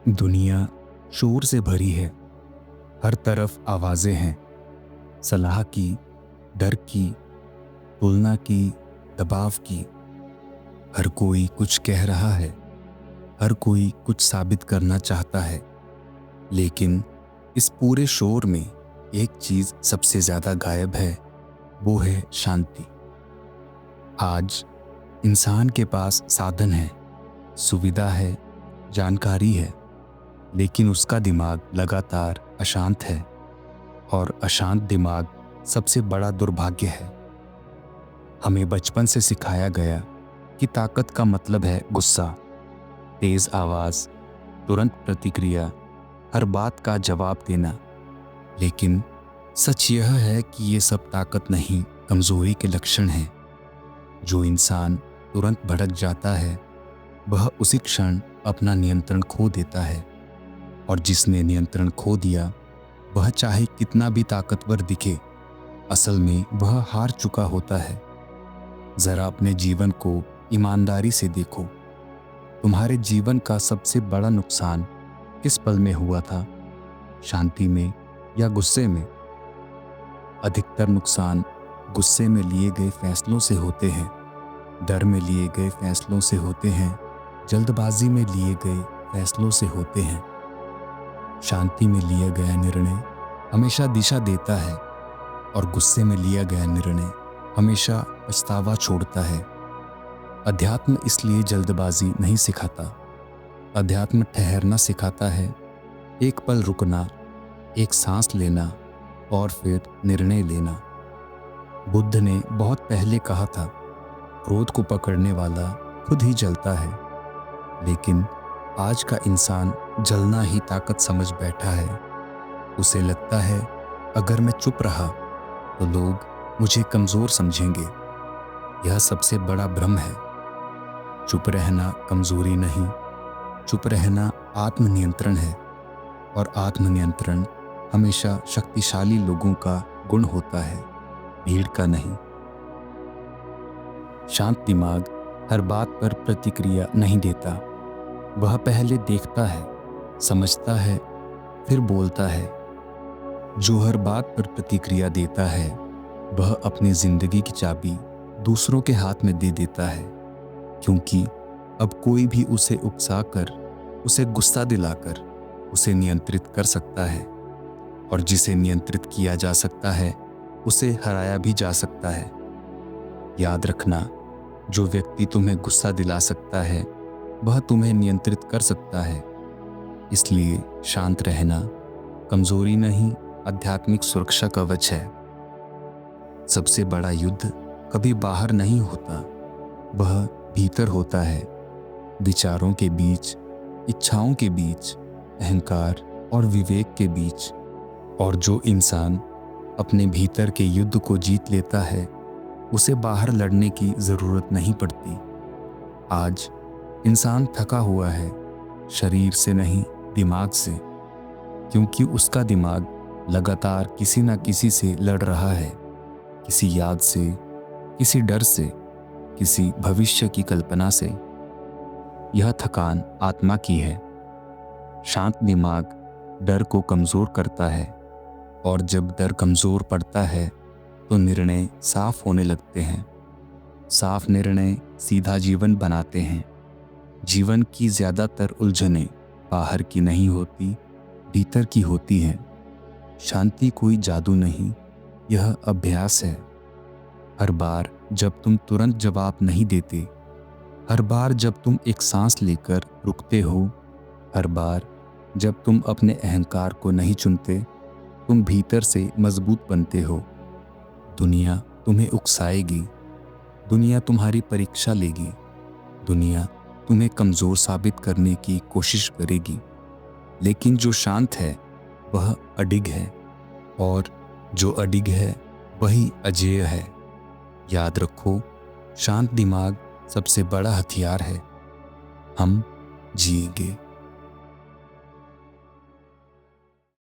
दुनिया शोर से भरी है। हर तरफ आवाज़ें हैं, सलाह की, डर की, तुलना की, दबाव की। हर कोई कुछ कह रहा है, हर कोई कुछ साबित करना चाहता है। लेकिन इस पूरे शोर में एक चीज़ सबसे ज़्यादा गायब है, वो है शांति। आज इंसान के पास साधन है, सुविधा है, जानकारी है, लेकिन उसका दिमाग लगातार अशांत है। और अशांत दिमाग सबसे बड़ा दुर्भाग्य है। हमें बचपन से सिखाया गया कि ताकत का मतलब है गुस्सा, तेज आवाज़, तुरंत प्रतिक्रिया, हर बात का जवाब देना। लेकिन सच यह है कि ये सब ताकत नहीं, कमज़ोरी के लक्षण हैं। जो इंसान तुरंत भड़क जाता है, वह उसी क्षण अपना नियंत्रण खो देता है। और जिसने नियंत्रण खो दिया, वह चाहे कितना भी ताकतवर दिखे, असल में वह हार चुका होता है। जरा अपने जीवन को ईमानदारी से देखो। तुम्हारे जीवन का सबसे बड़ा नुकसान किस पल में हुआ था? शांति में या गुस्से में? अधिकतर नुकसान गुस्से में लिए गए फैसलों से होते हैं, डर में लिए गए फैसलों से होते हैं, जल्दबाजी में लिए गए फैसलों से होते हैं। शांति में लिया गया निर्णय हमेशा दिशा देता है, और गुस्से में लिया गया निर्णय हमेशा पछतावा छोड़ता है। अध्यात्म इसलिए जल्दबाजी नहीं सिखाता। अध्यात्म ठहरना सिखाता है, एक पल रुकना, एक सांस लेना और फिर निर्णय लेना। बुद्ध ने बहुत पहले कहा था, क्रोध को पकड़ने वाला खुद ही जलता है। लेकिन आज का इंसान जलना ही ताकत समझ बैठा है। उसे लगता है, अगर मैं चुप रहा तो लोग मुझे कमज़ोर समझेंगे। यह सबसे बड़ा भ्रम है। चुप रहना कमज़ोरी नहीं, चुप रहना आत्मनियंत्रण है। और आत्मनियंत्रण हमेशा शक्तिशाली लोगों का गुण होता है, भीड़ का नहीं। शांत दिमाग हर बात पर प्रतिक्रिया नहीं देता। वह पहले देखता है, समझता है, फिर बोलता है। जो हर बात पर प्रतिक्रिया देता है, वह अपनी जिंदगी की चाबी दूसरों के हाथ में दे देता है। क्योंकि अब कोई भी उसे उकसाकर, उसे गुस्सा दिलाकर उसे नियंत्रित कर सकता है। और जिसे नियंत्रित किया जा सकता है, उसे हराया भी जा सकता है। याद रखना, जो व्यक्ति तुम्हें गुस्सा दिला सकता है, वह तुम्हें नियंत्रित कर सकता है। इसलिए शांत रहना कमजोरी नहीं, आध्यात्मिक सुरक्षा कवच है। सबसे बड़ा युद्ध कभी बाहर नहीं होता, वह भीतर होता है। विचारों के बीच, इच्छाओं के बीच, अहंकार और विवेक के बीच। और जो इंसान अपने भीतर के युद्ध को जीत लेता है, उसे बाहर लड़ने की ज़रूरत नहीं पड़ती। आज इंसान थका हुआ है, शरीर से नहीं, दिमाग से। क्योंकि उसका दिमाग लगातार किसी न किसी से लड़ रहा है, किसी याद से, किसी डर से, किसी भविष्य की कल्पना से। यह थकान आत्मा की है। शांत दिमाग डर को कमज़ोर करता है, और जब डर कमज़ोर पड़ता है तो निर्णय साफ होने लगते हैं। साफ निर्णय सीधा जीवन बनाते हैं। जीवन की ज़्यादातर उलझनें बाहर की नहीं होती, भीतर की होती हैं। शांति कोई जादू नहीं, यह अभ्यास है। हर बार जब तुम तुरंत जवाब नहीं देते, हर बार जब तुम एक सांस लेकर रुकते हो, हर बार जब तुम अपने अहंकार को नहीं चुनते, तुम भीतर से मजबूत बनते हो। दुनिया तुम्हें उकसाएगी, दुनिया तुम्हारी परीक्षा लेगी, दुनिया तुम्हें कमज़ोर साबित करने की कोशिश करेगी। लेकिन जो शांत है वह अडिग है, और जो अडिग है वही अजेय है। याद रखो, शांत दिमाग सबसे बड़ा हथियार है। हम जिएंगे।